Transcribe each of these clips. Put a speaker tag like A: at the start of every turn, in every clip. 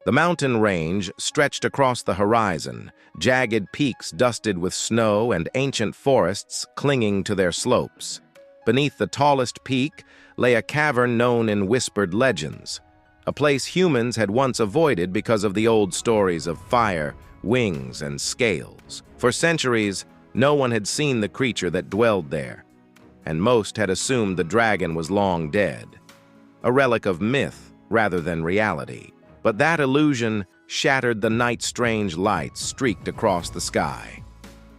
A: The mountain range stretched across the horizon, jagged peaks dusted with snow and ancient forests clinging to their slopes. Beneath the tallest peak lay a cavern known in whispered legends, a place humans had once avoided because of the old stories of fire, wings, and scales. For centuries, no one had seen the creature that dwelled there, and most had assumed the dragon was long dead, a relic of myth rather than reality. But that illusion shattered the night's strange lights streaked across the sky.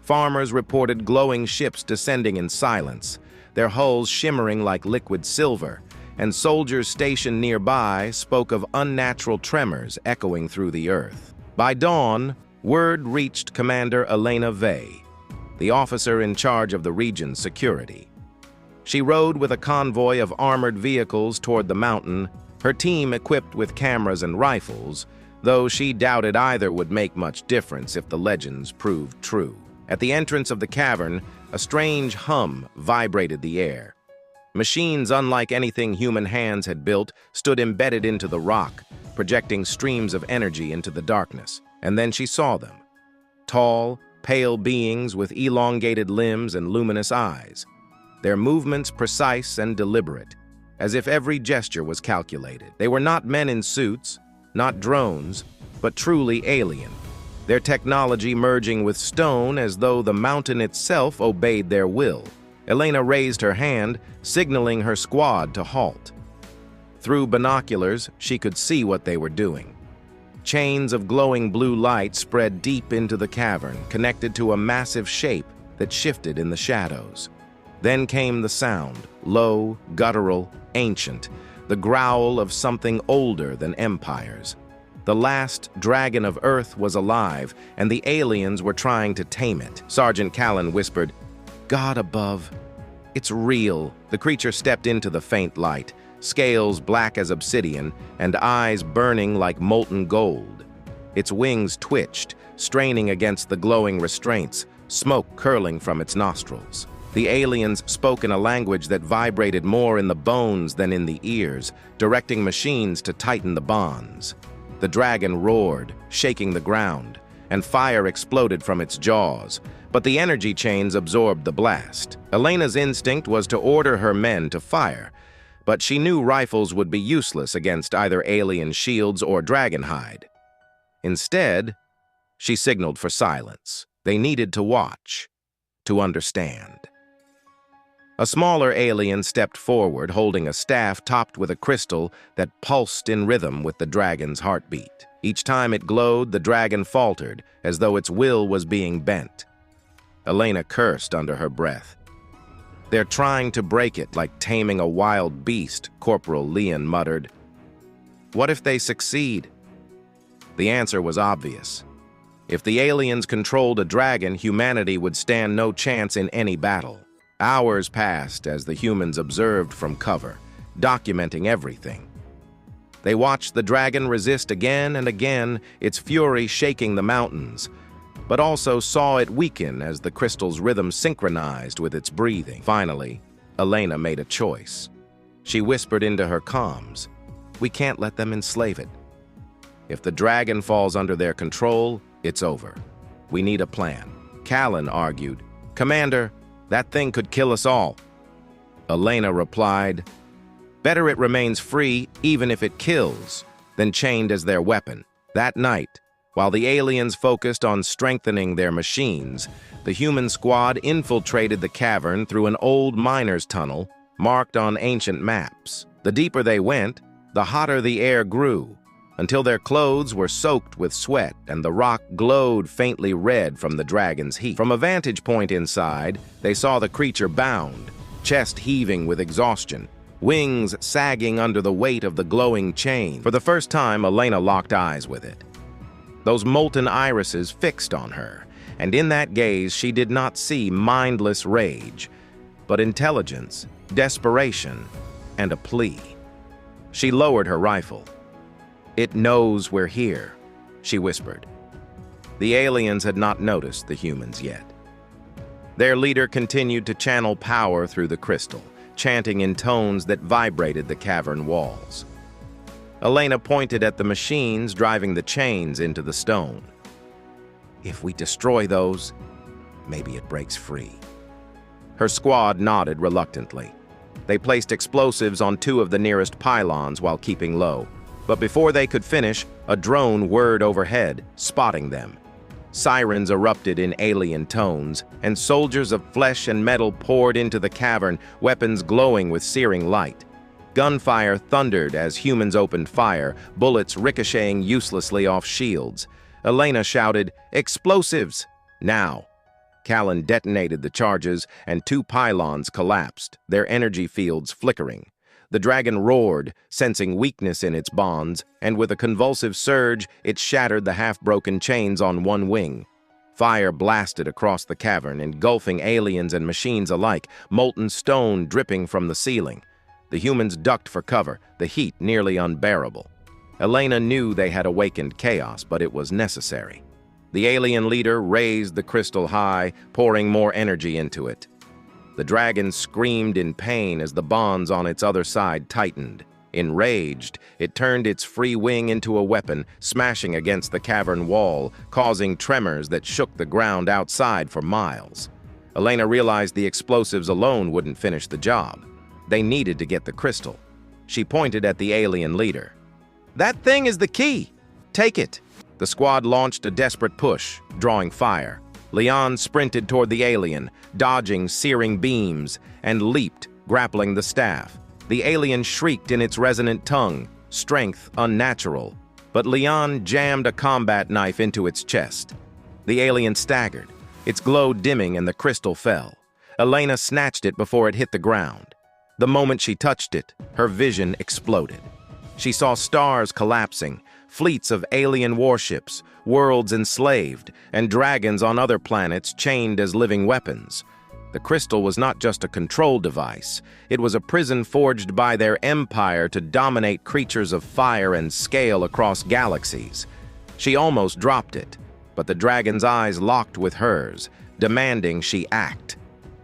A: Farmers reported glowing ships descending in silence, their hulls shimmering like liquid silver, and soldiers stationed nearby spoke of unnatural tremors echoing through the earth. By dawn, word reached Commander Elena Vey, the officer in charge of the region's security. She rode with a convoy of armored vehicles toward the mountain, her team equipped with cameras and rifles, though she doubted either would make much difference if the legends proved true. At the entrance of the cavern, a strange hum vibrated the air. Machines unlike anything human hands had built stood embedded into the rock, projecting streams of energy into the darkness. And then she saw them. Tall, pale beings with elongated limbs and luminous eyes. Their movements precise and deliberate, as if every gesture was calculated. They were not men in suits, not drones, but truly alien, their technology merging with stone as though the mountain itself obeyed their will. Elena raised her hand, signaling her squad to halt. Through binoculars, she could see what they were doing. Chains of glowing blue light spread deep into the cavern, connected to a massive shape that shifted in the shadows. Then came the sound, low, guttural, ancient, the growl of something older than empires. The last dragon of Earth was alive, and the aliens were trying to tame it. Sergeant Callan whispered, "God above, it's real." The creature stepped into the faint light, scales black as obsidian and eyes burning like molten gold. Its wings twitched, straining against the glowing restraints, smoke curling from its nostrils. The aliens spoke in a language that vibrated more in the bones than in the ears, directing machines to tighten the bonds. The dragon roared, shaking the ground, and fire exploded from its jaws, but the energy chains absorbed the blast. Elena's instinct was to order her men to fire, but she knew rifles would be useless against either alien shields or dragonhide. Instead, she signaled for silence. They needed to watch, to understand. A smaller alien stepped forward, holding a staff topped with a crystal that pulsed in rhythm with the dragon's heartbeat. Each time it glowed, the dragon faltered, as though its will was being bent. Elena cursed under her breath. "They're trying to break it like taming a wild beast," Corporal Leon muttered. "What if they succeed?" The answer was obvious. If the aliens controlled a dragon, humanity would stand no chance in any battle. Hours passed as the humans observed from cover, documenting everything. They watched the dragon resist again and again, its fury shaking the mountains, but also saw it weaken as the crystal's rhythm synchronized with its breathing. Finally, Elena made a choice. She whispered into her comms, "We can't let them enslave it. If the dragon falls under their control, it's over. We need a plan." Callan argued, "Commander, that thing could kill us all." Elena replied, "Better it remains free, even if it kills, than chained as their weapon." That night, while the aliens focused on strengthening their machines, the human squad infiltrated the cavern through an old miner's tunnel marked on ancient maps. The deeper they went, the hotter the air grew, until their clothes were soaked with sweat and the rock glowed faintly red from the dragon's heat. From a vantage point inside, they saw the creature bound, chest heaving with exhaustion, wings sagging under the weight of the glowing chain. For the first time, Elena locked eyes with it. Those molten irises fixed on her, and in that gaze she did not see mindless rage, but intelligence, desperation, and a plea. She lowered her rifle. "It knows we're here," she whispered. The aliens had not noticed the humans yet. Their leader continued to channel power through the crystal, chanting in tones that vibrated the cavern walls. Elena pointed at the machines driving the chains into the stone. If we destroy those, maybe it breaks free. Her squad nodded reluctantly. They placed explosives on 2 of the nearest pylons while keeping low. But before they could finish, a drone whirred overhead, spotting them. Sirens erupted in alien tones, and soldiers of flesh and metal poured into the cavern, weapons glowing with searing light. Gunfire thundered as humans opened fire, bullets ricocheting uselessly off shields. Elena shouted, "Explosives! Now!" Callan detonated the charges, and 2 pylons collapsed, their energy fields flickering. The dragon roared, sensing weakness in its bonds, and with a convulsive surge, it shattered the half-broken chains on one wing. Fire blasted across the cavern, engulfing aliens and machines alike, molten stone dripping from the ceiling. The humans ducked for cover, the heat nearly unbearable. Elena knew they had awakened chaos, but it was necessary. The alien leader raised the crystal high, pouring more energy into it. The dragon screamed in pain as the bonds on its other side tightened. Enraged, it turned its free wing into a weapon, smashing against the cavern wall, causing tremors that shook the ground outside for miles. Elena realized the explosives alone wouldn't finish the job. They needed to get the crystal. She pointed at the alien leader. "That thing is the key! Take it!" The squad launched a desperate push, drawing fire. Leon sprinted toward the alien, dodging searing beams, and leaped, grappling the staff. The alien shrieked in its resonant tongue, strength unnatural, but Leon jammed a combat knife into its chest. The alien staggered, its glow dimming, and the crystal fell. Elena snatched it before it hit the ground. The moment she touched it, her vision exploded. She saw stars collapsing, fleets of alien warships, worlds enslaved, and dragons on other planets chained as living weapons. The crystal was not just a control device. It was a prison forged by their empire to dominate creatures of fire and scale across galaxies. She almost dropped it, but the dragon's eyes locked with hers, demanding she act.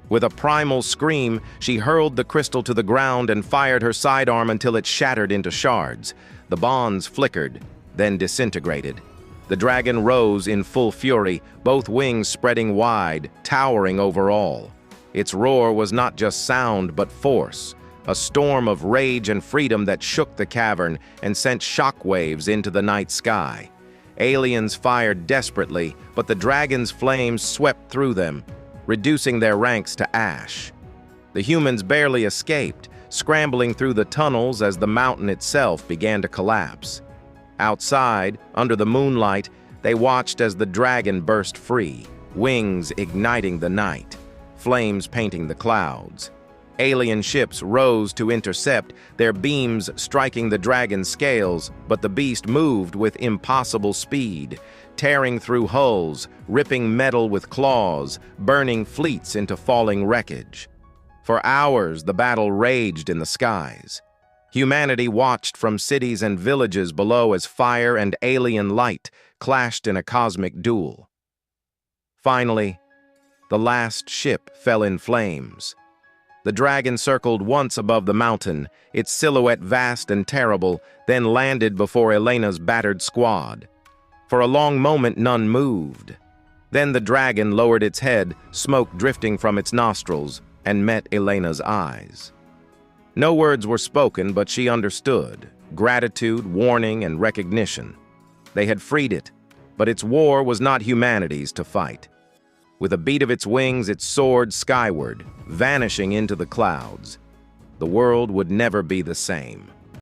A: With a primal scream, she hurled the crystal to the ground and fired her sidearm until it shattered into shards. The bonds flickered, then disintegrated. The dragon rose in full fury, both wings spreading wide, towering over all. Its roar was not just sound, but force, a storm of rage and freedom that shook the cavern and sent shockwaves into the night sky. Aliens fired desperately, but the dragon's flames swept through them, reducing their ranks to ash. The humans barely escaped, scrambling through the tunnels as the mountain itself began to collapse. Outside, under the moonlight, they watched as the dragon burst free, wings igniting the night, flames painting the clouds. Alien ships rose to intercept, their beams striking the dragon's scales, but the beast moved with impossible speed, tearing through hulls, ripping metal with claws, burning fleets into falling wreckage. For hours, the battle raged in the skies. Humanity watched from cities and villages below as fire and alien light clashed in a cosmic duel. Finally, the last ship fell in flames. The dragon circled once above the mountain, its silhouette vast and terrible, then landed before Elena's battered squad. For a long moment, none moved. Then the dragon lowered its head, smoke drifting from its nostrils, and met Elena's eyes. No words were spoken, but she understood. Gratitude, warning, and recognition. They had freed it, but its war was not humanity's to fight. With a beat of its wings, it soared skyward, vanishing into the clouds. The world would never be the same.